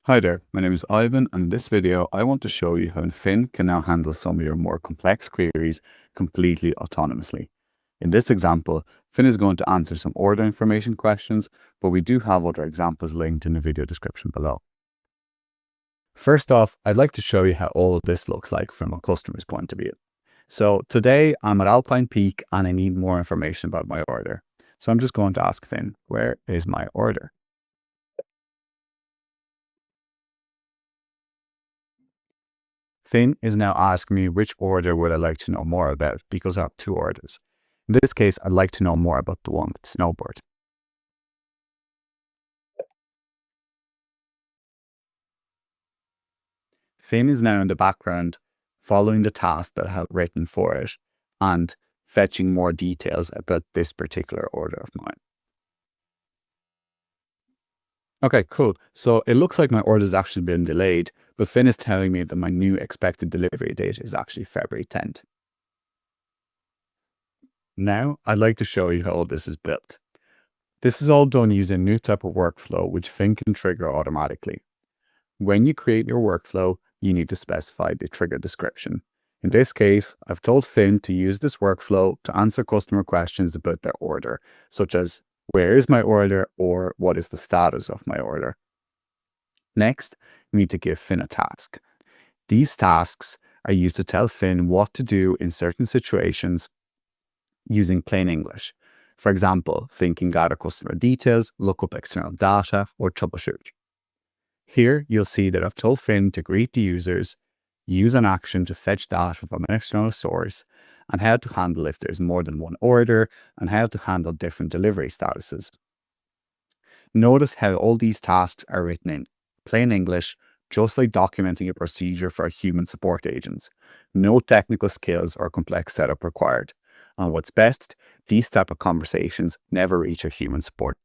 Hi there, my name is Ivan, and in this video I want to show you how Fin can now handle some of your more complex queries completely autonomously. In this example, Fin is going to answer some order information questions, but we do have other examples linked in the video description below. First off, I'd like to show you how all of this looks like from a customer's point of view. So today I'm at Alpine Peak and I need more information about my order. So I'm just going to ask Fin, where is my order? Fin is now asking me which order would I like to know more about because I have two orders. In this case, I'd like to know more about the one with the snowboard. Fin is now in the background following the task that I have written for it and fetching more details about this particular order of mine. Okay, cool. So it looks like my order has actually been delayed, but Fin is telling me that my new expected delivery date is actually February 10th. Now, I'd like to show you how all this is built. This is all done using a new type of workflow, which Fin can trigger automatically. When you create your workflow, you need to specify the trigger description. In this case, I've told Fin to use this workflow to answer customer questions about their order, such as, where is my order, or what is the status of my order? Next, we need to give Fin a task. These tasks are used to tell Fin what to do in certain situations using plain English. For example, Fin can gather customer details, look up external data, or troubleshoot. Here, you'll see that I've told Fin to greet the users, use an action to fetch data from an external source, and how to handle if there's more than one order, and how to handle different delivery statuses. Notice how all these tasks are written in plain English, just like documenting a procedure for human support agents. No technical skills or complex setup required. And what's best, these type of conversations never reach a human support